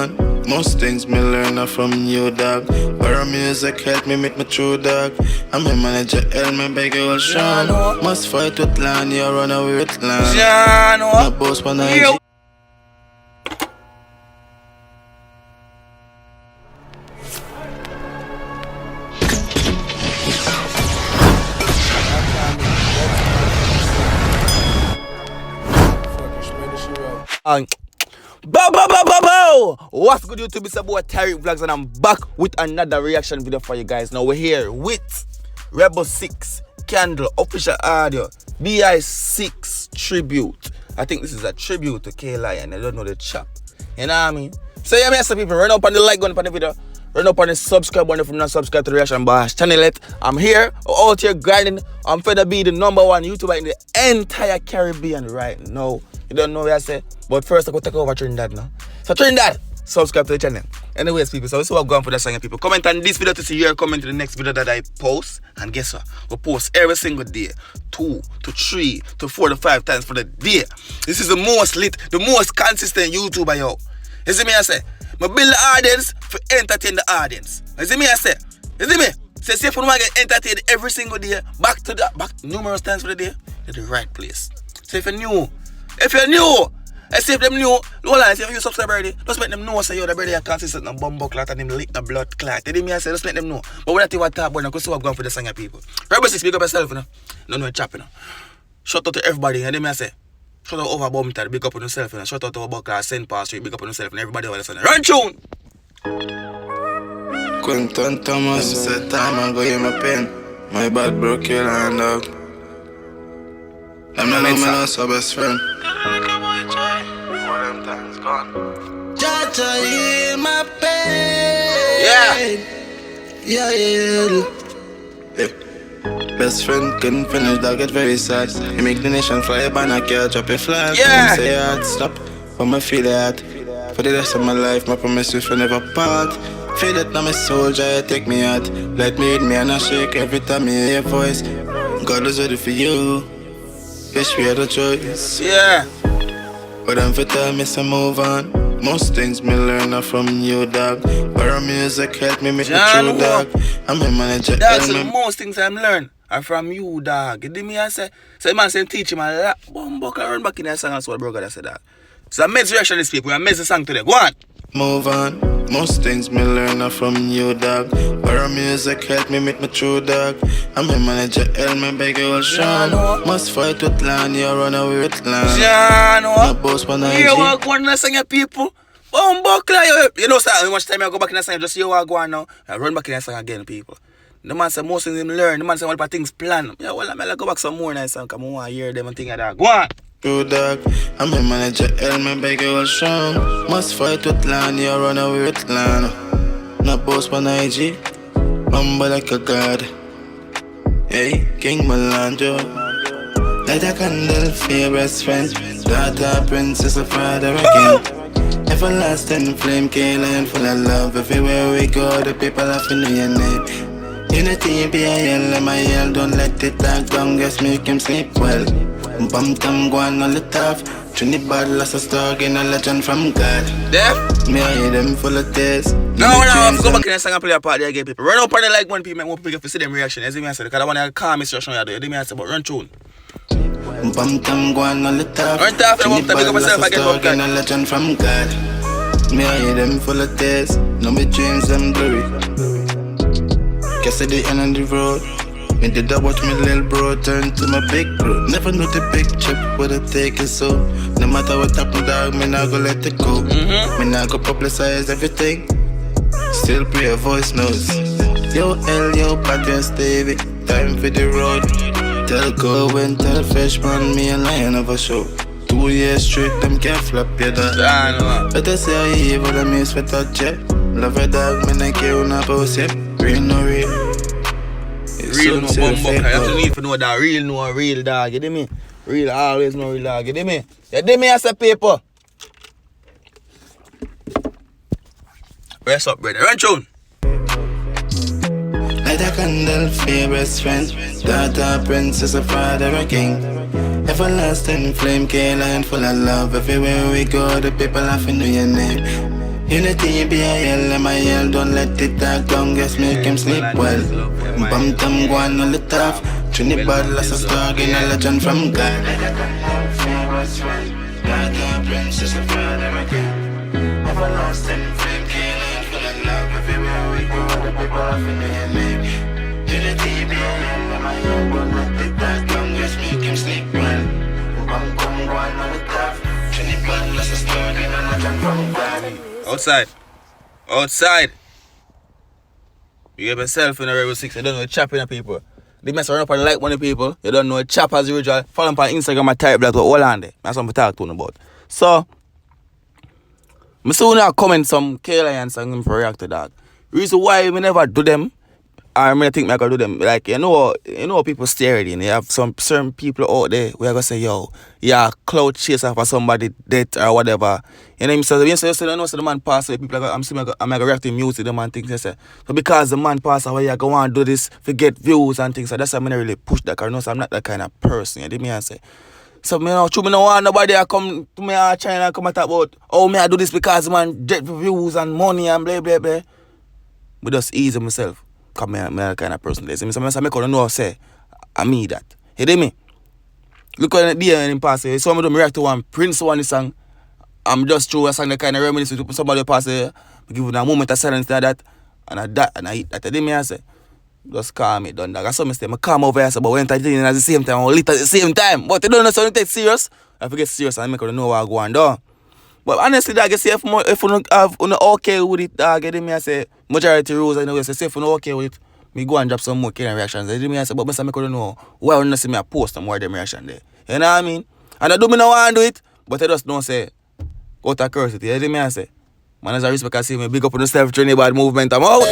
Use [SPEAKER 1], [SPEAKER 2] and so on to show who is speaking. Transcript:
[SPEAKER 1] on. Most things me learn are from you, dog. Our music help me meet my true dog. I'm a manager, help me beg you all strong. Must fight with land, you run away with land. No boss when I
[SPEAKER 2] What's good, YouTube? It's about Tyrekevlogs and I'm back with another reaction video for you guys. Now we're here with Bl6 Candle official audio Bl6 tribute. I think this is a tribute to K-Lion. I don't know the chap. You know what I mean? So yeah, some people run up on the like button on the video. Run up on the subscribe button if you're not subscribed to the Reaction Boss channel. I'm here, out here grinding. I'm finna be the #1 YouTuber in the entire Caribbean right now. You don't know what I say? But first I go take over Trinidad now. So Trinidad, subscribe to the channel. Anyways, people, so this is what I'm going for the song, people. Comment on this video to see your comment to the next video that I post. And guess what? We post every single day. 2 to 3 to 4 to 5 times for the day. This is the most lit, the most consistent YouTuber, yo. You see me I say? I build the audience to entertain the audience. You see me I say? You see me? So if you want to get entertained every single day, back numerous times for the day, you're the right place. So if you're new, I say if them new, hold on, if you subscribe already, just make them know say yo the brother consistent and bumbo clot and him lick the blood clot. You know me I say, just let them know. But when I think what talk about now, because I'm going for the song people. Bl6, big up yourself, you know. No chap, you know. Shout out to everybody, you know me I say. Shout out over Bumter, big up on yourself, you know. Shout out to our class, St. Paul Street, big up on yourself, and everybody over there. Run tune!
[SPEAKER 1] Quentin Thomas said time and go in my pen. My bad broke your hand up. I'm not my last best friend. Jaja in my pain. Yeah. Best friend couldn't finish, that get very sad. You make the nation fly by and I can't drop a flag.
[SPEAKER 2] Yeah.
[SPEAKER 1] Say hard, stop, but I feel it. For the rest of my life, my promise we will never part. Feel that I'm a soldier, take me out. Let me read me and I shake every time you hear your voice. God was ready for you. Wish we had a choice.
[SPEAKER 2] Yeah.
[SPEAKER 1] But I'm for time, miss I move on. Most things me learn are from you, dog. Our music help me make me true, dog. I'm a manager.
[SPEAKER 2] That's the most things I'm learn are from you, dog. You me I say? So man say teach him a lot. Bumbuck run back in that song, that's what bro God said that. So I made the reaction these people, I made the song today. Go on.
[SPEAKER 1] Move on. Most things me learn are from you, dog. Our music help me meet my true dog. I'm a manager, help me beg you all strong. Must fight with land, you run away with land. No boss when I
[SPEAKER 2] you want to go on and sing your people? You know, sir, how much time I go back in the song, just you want to go on now. I run back in the song again, people. The man say most things him learn. The man say all the things plan. Yeah, well, I'm going to go back some more nice song. Come on, hear them and think of that. Go on.
[SPEAKER 1] True dog, I'm a manager, help me beg you all strong. Must fight with land, you run away with land. No boss when I IG, humble like a god. Hey, King Melanjo. Light a candle for your best friend. Daughter, princess, a father again. Everlasting flame, K-Lion full of love. Everywhere we go, the people have to know your name. Unity, B-I-L, M-I-L, don't let it talk down, just make him sleep well. Bum tam go on all the tough. Trinidad lost a star, gain a legend from God.
[SPEAKER 2] Deaf?
[SPEAKER 1] Me I hear them full of tears.
[SPEAKER 2] No, I'm go back in the song and play a part there again, people. Run up on the like one people, make people see them reaction. As me I said, because I want to calm instruction you do. You me I said, but run tune.
[SPEAKER 1] Bum tam go on all the tough.
[SPEAKER 2] Run tough,
[SPEAKER 1] Trinidad lost a star, gain a legend from God. Me I hear them full of tears. No me dreams them blurry. Guess at the end of the road. Me did that watch me little bro turn to my big bro. Never knew the big trip would have taken so. No matter what happen, dog, me not go let it go. Me not go publicize everything. Still pray a voice knows. Yo L, yo Pat, Stevie. Time for the road. Tell go when tell freshman me a lion of a show. 2 years straight, them can't flop your dog. Better say I evil than me sweat out jet. Love a dog, me not care when I boss it. Real no real.
[SPEAKER 2] Real no bumbuck, you have to need to know that real no real dog, you know me? Real always know real dog, you know me? You know me as a paper. Rest up, brother, run tune.
[SPEAKER 1] Light a candle for your best friend. Daughter, princess, a father, a king. Everlasting flame, K-Lion full of love. Everywhere we go, the people have to know your name. Unity be a yell, and my yell, don't let it talk down, just make him sleep well. Bum tam go on the tough. Trinidad lost a star, gain a legend from God. Princess of everlasting flame, killing full of love. Everywhere we go, the people are feeling maybe. Unity be a yell, and my yell, don't let it talk down, just make him sleep well. Bum come go on the tough. Trinidad lost a star, gain a legend from God.
[SPEAKER 2] Outside. You have yourself in a Rebel 6. You don't know chopping the people. They mess around up and like money people. You don't know chop as usual. Follow them on Instagram at Tyrekevlogs with all on there. That's what I'm talking about. So, I soon now comment some K-Lions and for react to that. Reason why we never do them, I think I can do them. Like, you know people stare at you. You have some certain people out there who are going to say, yo, yeah, cloud chaser for somebody dead or whatever. You know what I'm saying? You know, so the man pass away, people are I'm going to react to music, the man things. So because the man pass away, you go on do this, forget views and things. So that's why I'm not really push that, because I know so I'm not that kind of person. You know what I say? So me know, me no want nobody to come to me and China and come and talk about, oh, me I do this because man get views and money and blah, blah, blah. But just ease myself. Because I'm that kind of person. So I make out know say, I mean that. You hear me? Look at the day in pass. So I react to one Prince one song. I'm just through a song that kind of reminisce to somebody pass. Give you a moment of silence like that. And I eat that. You hear me? Say, just calm it down. That's what I say. I calm over here, but when I entertaining at the same time, I lit at the same time. But you don't know something take serious. I forget serious and I make out know what I go on do. But honestly, dog, I say if you don't have okay with it, dog, you me I say majority rules, I know. Say if you don't okay with it, me go and drop some more kind of reactions. You me I say, but I make don't know why you not see me I post some more of them reaction there. You know what I mean? And I do me no want to do it, but I just don't say out of curiosity. You me I say, man, as a respect, I see me big up on the self-training bad movement. I'm out.